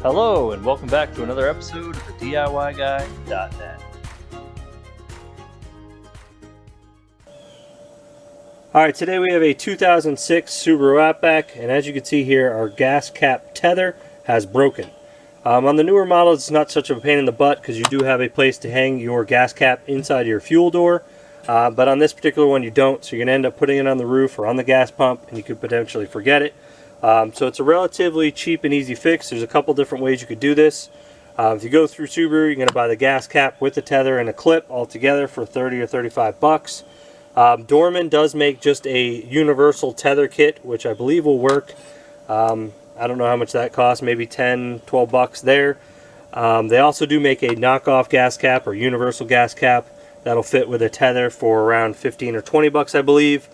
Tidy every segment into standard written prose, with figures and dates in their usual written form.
Hello and welcome back to another episode of the DIYguy.net. Alright, today we have a 2006 Subaru Outback, and as you can see here, our gas cap tether has broken. On the newer models, it's not such a pain in the butt because you do have a place to hang your gas cap inside your fuel door. But on this particular one you don't, so you're going to end up putting it on the roof or on the gas pump, and you could potentially forget it. So it's a relatively cheap and easy fix. There's a couple different ways you could do this. If you go through Subaru, you're going to buy the gas cap with the tether and a clip all together for 30 or 35 bucks. Dorman does make just a universal tether kit, which I believe will work. I don't know how much that costs, maybe 10, 12 bucks there. They also do make a knockoff gas cap or universal gas cap that'll fit with a tether for around 15 or 20 bucks, I believe.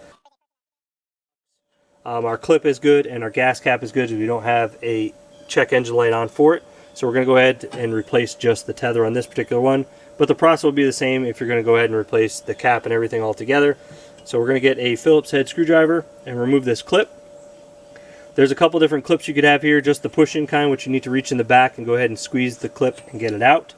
Our clip is good and our gas cap is good if you don't have a check engine light on for it. So we're going to go ahead and replace just the tether on this particular one. But the process will be the same if you're going to go ahead and replace the cap and everything all together. So we're going to get a Phillips head screwdriver and remove this clip. There's a couple different clips you could have here, just the push-in kind, which you need to reach in the back and go ahead and squeeze the clip and get it out.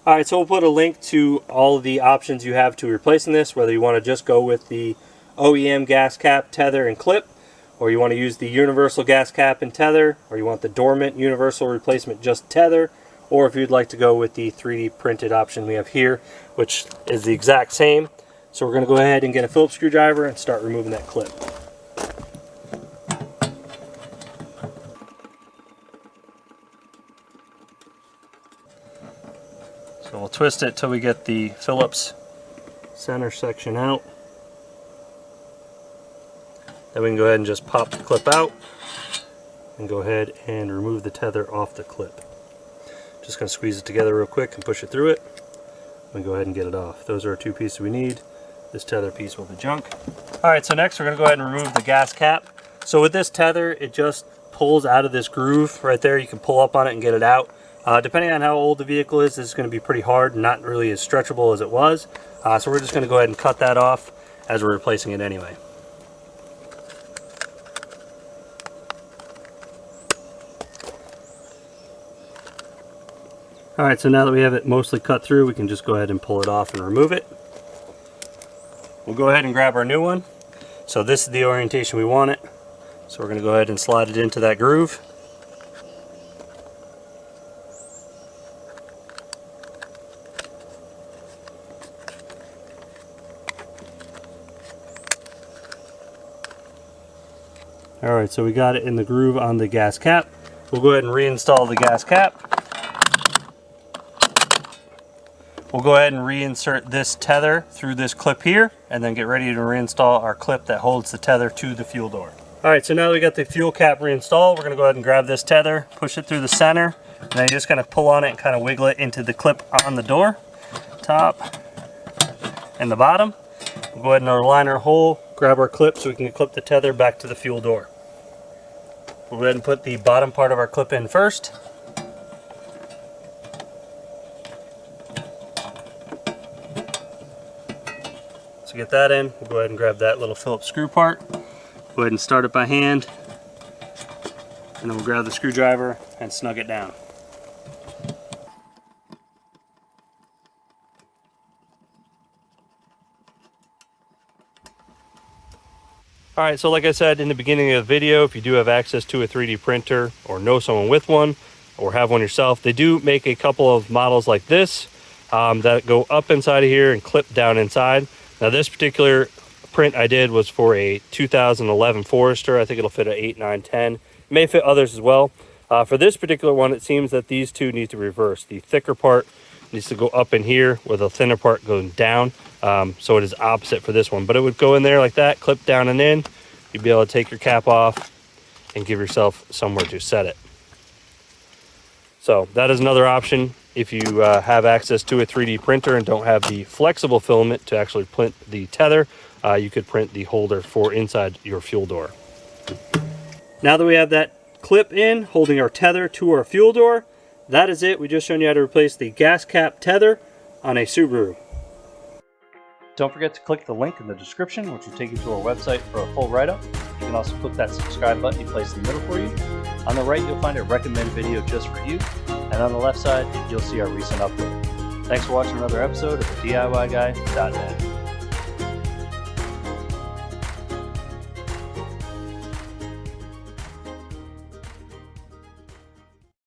Alright, so we'll put a link to all of the options you have to replacing this, whether you want to just go with the OEM gas cap, tether, and clip, or you want to use the universal gas cap and tether, or you want the dormant universal replacement just tether, or if you'd like to go with the 3D printed option we have here, which is the exact same. So we're going to go ahead and get a Phillips screwdriver and start removing that clip. So we'll twist it till we get the Phillips center section out. Then we can go ahead and just pop the clip out and go ahead and remove the tether off the clip. Just going to squeeze it together real quick and push it through it and go ahead and get it off. Those are our two pieces we need. This tether piece will be junk. Alright, so next we're going to go ahead and remove the gas cap. So with this tether, it just pulls out of this groove right there. You can pull up on it and get it out. Depending on how old the vehicle is, this is going to be pretty hard, not really as stretchable as it was. So we're just going to go ahead and cut that off as we're replacing it anyway. Alright, so now that we have it mostly cut through, we can just go ahead and pull it off and remove it. We'll go ahead and grab our new one. So this is the orientation we want it. So we're going to go ahead and slide it into that groove. Alright, so we got it in the groove on the gas cap. We'll go ahead and reinstall the gas cap. We'll go ahead and reinsert this tether through this clip here and then get ready to reinstall our clip that holds the tether to the fuel door. Alright, so now that we got the fuel cap reinstalled, we're going to go ahead and grab this tether, push it through the center, and then you just kind of pull on it and kind of wiggle it into the clip on the door, top and the bottom. We'll go ahead and align our hole, grab our clip so we can clip the tether back to the fuel door. We'll go ahead and put the bottom part of our clip in first. So get that in, we'll go ahead and grab that little Phillips screw part. Go ahead and start it by hand. And then we'll grab the screwdriver and snug it down. Alright, so like I said in the beginning of the video, if you do have access to a 3D printer or know someone with one or have one yourself, they do make a couple of models like this that go up inside of here and clip down inside. Now this particular print I did was for a 2011 Forester. I think it'll fit a 8, 9, 10. It may fit others as well. For this particular one, it seems that these two need to reverse. The thicker part needs to go up in here with the thinner part going down. So it is opposite for this one. But it would go in there like that, clip down and in. You'd be able to take your cap off and give yourself somewhere to set it. So that is another option. If you have access to a 3D printer and don't have the flexible filament to actually print the tether, you could print the holder for inside your fuel door. Now that we have that clip in holding our tether to our fuel door, that is it. We just shown you how to replace the gas cap tether on a Subaru. Don't forget to click the link in the description, which will take you to our website for a full write-up. You can also click that subscribe button he placed in the middle for you. On the right, you'll find a recommended video just for you, and on the left side, you'll see our recent upload. Thanks for watching another episode of the DIYguy.net.